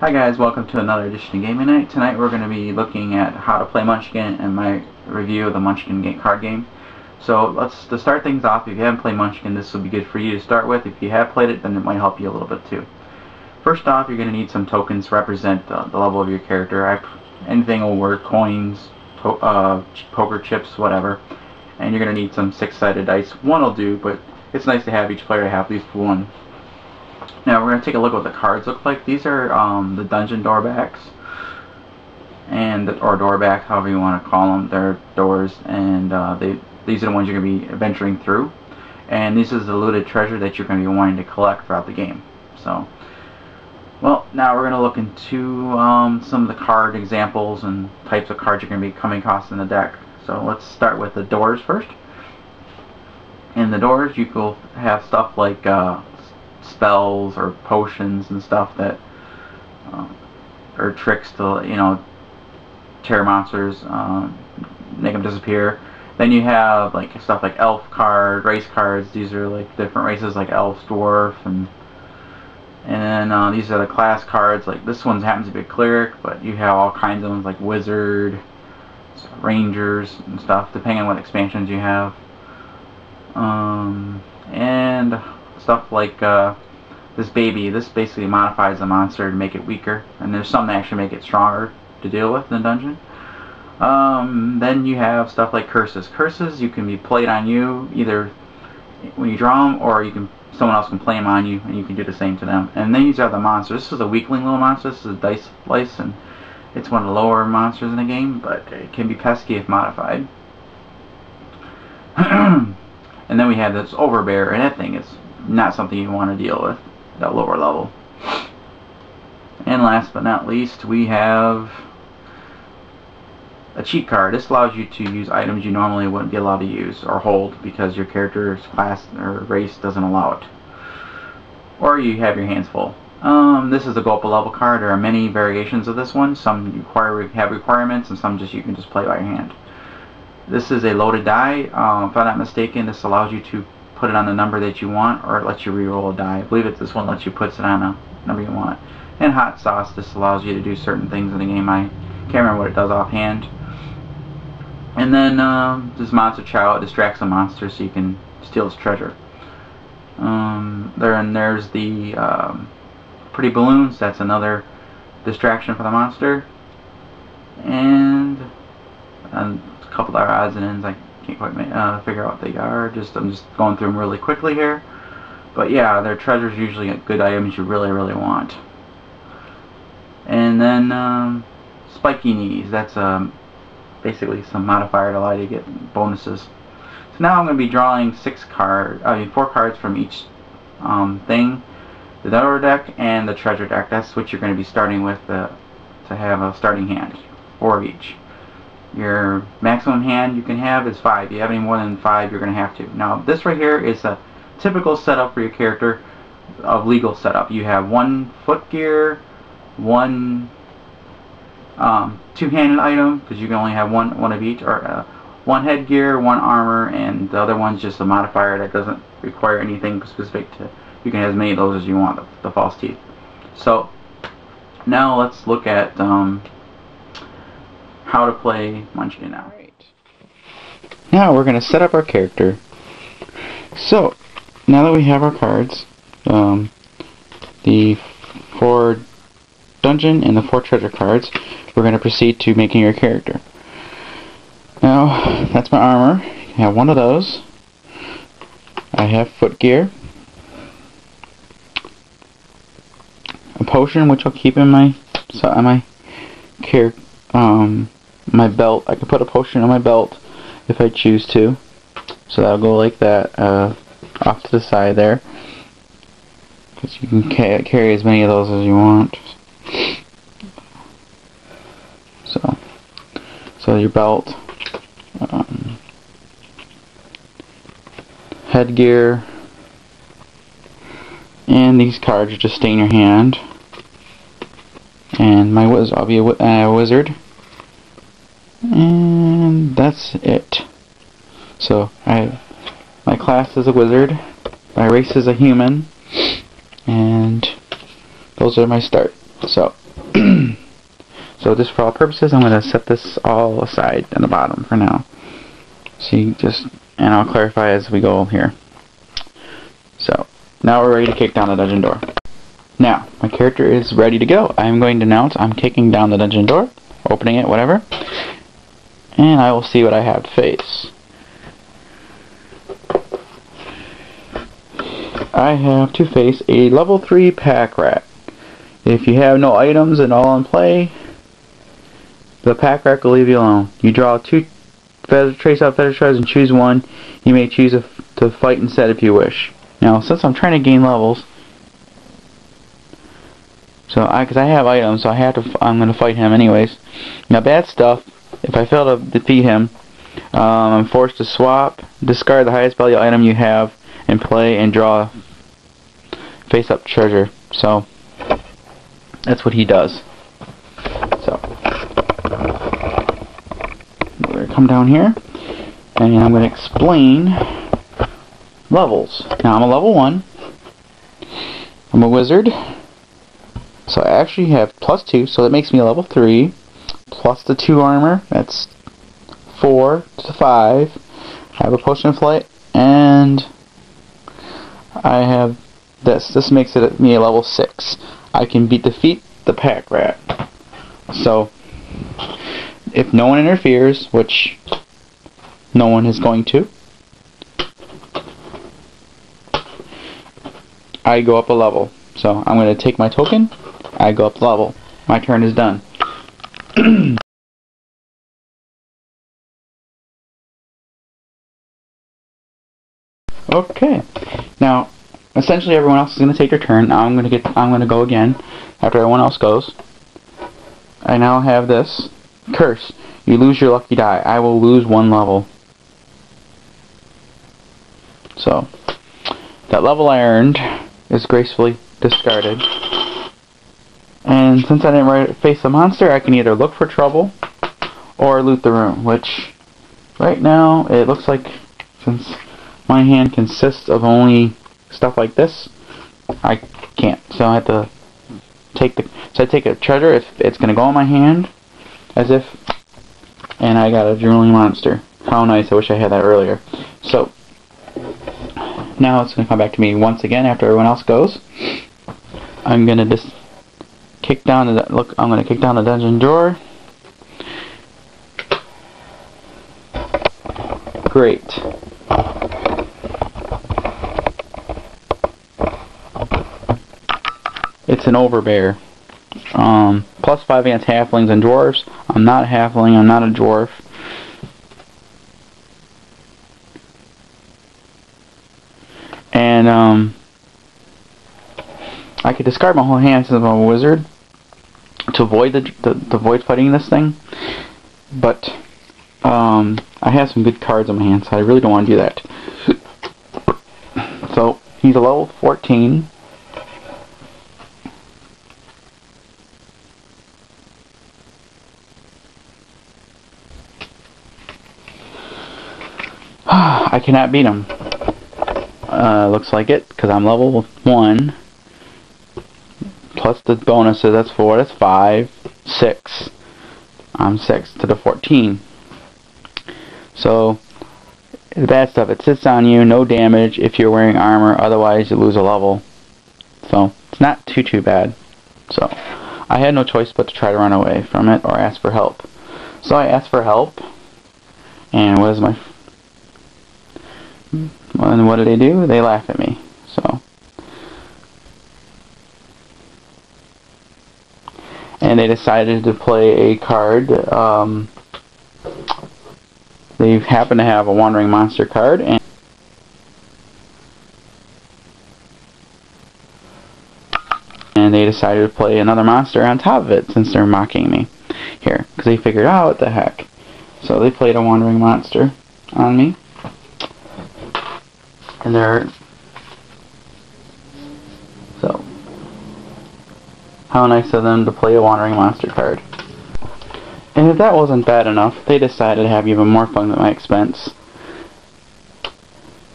Hi guys, welcome to another edition of Gaming Night. Tonight we're going to be looking at how to play Munchkin and my review of the Munchkin card game. So to start things off, if you haven't played Munchkin, this will be good for you to start with. If you have played it, then it might help you a little bit too. First off, you're going to need some tokens to represent the level of your character. Anything will work, coins, poker chips, whatever. And you're going to need some six-sided dice. One will do, but it's nice to have each player to have at least one. Now we're going to take a look at what the cards look like. These are the dungeon doorbacks, or doorbacks, however you want to call them. They're doors, and these are the ones you're going to be venturing through. And this is the looted treasure that you're going to be wanting to collect throughout the game. So, well, now we're going to look into some of the card examples and types of cards you're going to be coming across in the deck. So let's start with the doors first. In the doors, you will have stuff like spells or potions and stuff that or tricks to tear monsters, make them disappear. Then you have like stuff like elf card, race cards. These are like different races like elf, dwarf, and then these are the class cards. Like this one happens to be a cleric, but you have all kinds of ones like wizard, rangers, and stuff depending on what expansions you have. And stuff like this basically modifies the monster to make it weaker, and there's some that actually make it stronger to deal with in the dungeon. Then you have stuff like curses. Curses you can be played on you either when you draw them, or someone else can play them on you, and you can do the same to them. And then these are the monsters. This is a weakling little monster. This is a dice slice, and it's one of the lower monsters in the game, but it can be pesky if modified. And then we have this overbear, and that thing is not something you want to deal with at that lower level. And last but not least, we have a cheat card. This allows you to use items you normally wouldn't be allowed to use or hold because your character's class or race doesn't allow it, or you have your hands full. This is a go up a level card. There are many variations of this one. Some have requirements, and some you can just play by your hand. This is a loaded die. If I'm not mistaken, this allows you to put it on the number that you want, or it lets you re-roll a die. I believe this one lets you put it on a number you want. And hot sauce, this allows you to do certain things in the game. I can't remember what it does offhand. And then this monster chow, it distracts a monster so you can steal its treasure. There's the pretty balloons. That's another distraction for the monster. And a couple of odds and ends. I can't quite figure out what they are. I'm just going through them really quickly here. But yeah, their treasures usually good items you really want. And then spiky knees. That's basically some modifier to allow you to get bonuses. So now I'm going to be drawing 4 cards from each thing. The door deck and the treasure deck. That's what you're going to be starting with to have a starting hand. 4 of each. Your maximum hand you can have is 5. If you have any more than 5, you're going to have to. Now, this right here is a typical setup for your character of legal setup. You have 1 foot gear, 1 two-handed item, because you can only have one of each, or 1 headgear, 1 armor, and the other one's just a modifier that doesn't require anything specific to. You can have as many of those as you want, the false teeth. So, now let's look at how to play Munchkin now. Right. Now we're going to set up our character. So, now that we have our cards, the 4 dungeon and the 4 treasure cards, we're going to proceed to making your character. Now, that's my armor. I have 1 of those. I have foot gear. A potion, which I'll keep in my my belt. I can put a potion on my belt if I choose to. So that'll go like that, off to the side there. Because you can carry as many of those as you want. So your belt, headgear, and these cards just stay in your hand. And I'll be a wizard. And that's it. So my class is a wizard, my race is a human, and those are my start. So So just for all purposes, I'm going to set this all aside in the bottom for now. See, and I'll clarify as we go here. So now we're ready to kick down the dungeon door. Now my character is ready to go. I'm going to announce I'm kicking down the dungeon door, opening it, whatever, and I will see what I have to face. I have to face a level 3 pack rat. If you have no items and all in play, the pack rat will leave you alone. You draw 2 trace out feather shards and choose one. You may choose to fight instead if you wish. Now, since I'm trying to gain levels, because I have items, so I'm going to fight him anyways. Now, bad stuff. If I fail to defeat him, I'm forced to swap, discard the highest value item you have in play, and draw face-up treasure. So that's what he does. So I'm going to come down here, and I'm going to explain levels. Now, I'm a level 1. I'm a wizard. So I actually have +2, so that makes me a level 3. Plus the 2 armor, that's 4 to 5. I have a potion of flight, and I have this. This makes me a level 6. I can defeat the pack rat. So if no one interferes, which no one is going to, I go up a level. So I'm going to take my token, I go up the level. My turn is done. Okay. Now, essentially everyone else is going to take their turn. Now I'm going to go again after everyone else goes. I now have this curse. You lose your lucky die. I will lose 1 level. So that level I earned is gracefully discarded. And since I didn't face the monster, I can either look for trouble or loot the room, which right now it looks like, since my hand consists of only stuff like this, I can't. So I have to take I take a treasure if it's going to go in my hand, and I got a drooling monster. How nice, I wish I had that earlier. So now it's going to come back to me once again after everyone else goes. I'm going to just kick down I'm going to kick down the dungeon door. Great. It's an overbear. +5 against halflings and dwarves. I'm not a halfling, I'm not a dwarf. And I could discard my whole hand since I'm a wizard to avoid the void fighting this thing, but I have some good cards on my hand, so I really don't want to do that. So he's a level 14. I cannot beat him. Looks like it, because I'm level 1. Plus the bonuses, that's 4, that's 5, 6. I'm 6 to the 14. So, the bad stuff, it sits on you, no damage if you're wearing armor, otherwise you lose a level. So, it's not too bad. So, I had no choice but to try to run away from it or ask for help. So I asked for help, and what do they do? They laugh at me. So, and they decided to play a card. They happen to have a wandering monster card, and they decided to play another monster on top of it, since they're mocking me here, because they figured out what the heck. So they played a wandering monster on me. And so, how nice of them to play a wandering monster card. And if that wasn't bad enough, they decided to have even more fun at my expense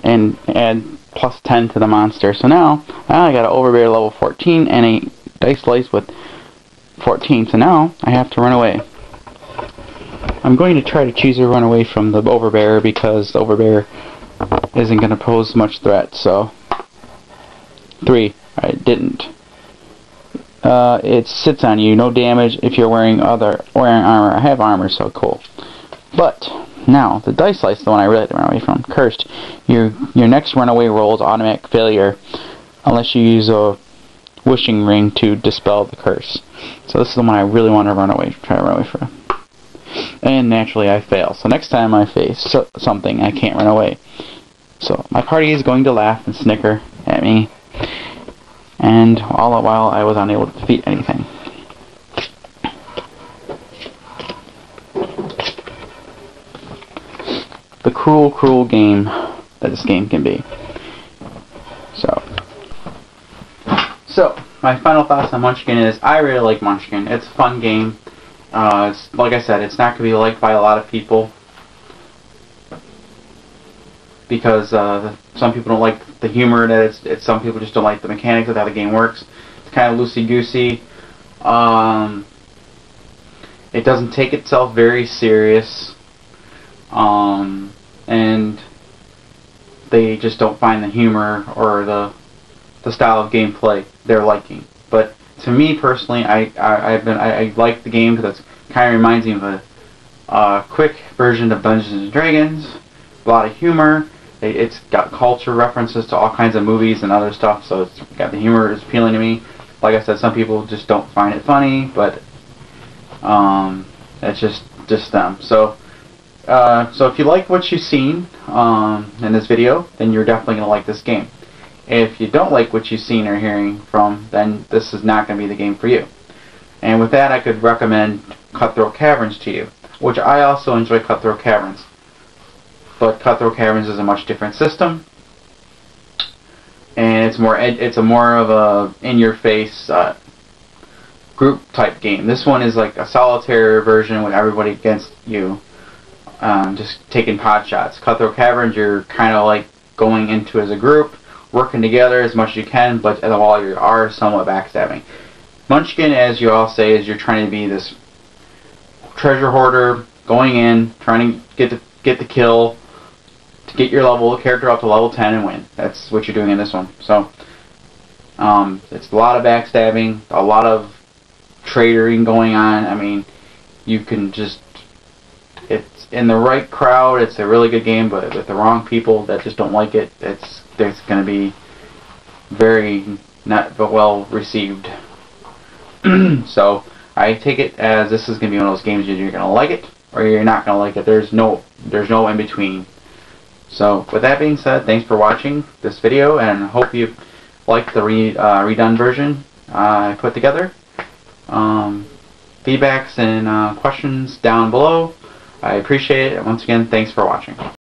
and add +10 to the monster. So now I got an overbear level 14 and a dice slice with 14. So now I have to run away. I'm going to try to choose to run away from the overbear because the overbear isn't going to pose much threat. So 3. I didn't. It sits on you, no damage if you're wearing armor. I have armor, so cool. But now the dice slice is the one I really have to run away from. Cursed. Your next runaway roll is automatic failure unless you use a wishing ring to dispel the curse. So this is the one I really want to try to run away from. And naturally I fail. So next time I face something, I can't run away. So my party is going to laugh and snicker at me. And all the while I was unable to defeat anything. The cruel, cruel game that this game can be. So my final thoughts on Munchkin is I really like Munchkin. It's a fun game. Like I said, it's not going to be liked by a lot of people because some people don't like the humor that it's some people just don't like the mechanics of how the game works. It's kind of loosey-goosey. It doesn't take itself very serious, and they just don't find the humor or the style of gameplay they're liking. But to me personally, I like the game because it kind of reminds me of a quick version of Dungeons and Dragons. A lot of humor. It's got culture references to all kinds of movies and other stuff, so it's got the humor is appealing to me. Like I said, some people just don't find it funny, but it's just them. So if you like what you've seen in this video, then you're definitely going to like this game. If you don't like what you've seen or hearing from, then this is not going to be the game for you. And with that, I could recommend Cutthroat Caverns to you, which I also enjoy Cutthroat Caverns. But Cutthroat Caverns is a much different system, and it's a more of a in-your-face group type game. This one is like a solitaire version with everybody against you, just taking pot shots. Cutthroat Caverns, you're kind of like going into as a group, working together as much as you can, but while you are somewhat backstabbing. Munchkin, as you all say, is you're trying to be this treasure hoarder, going in, trying to get the kill, to get your character up to level 10 and win. That's what you're doing in this one. So it's a lot of backstabbing, a lot of trading going on. I mean, you can just, it's in the right crowd, it's a really good game, but with the wrong people that just don't like it, it's going to be very not well received. So I take it as this is going to be one of those games you're going to like it or you're not going to like it. There's no in between. So with that being said, thanks for watching this video, and hope you liked the redone version I put together. Feedbacks and questions down below. I appreciate it. Once again, thanks for watching.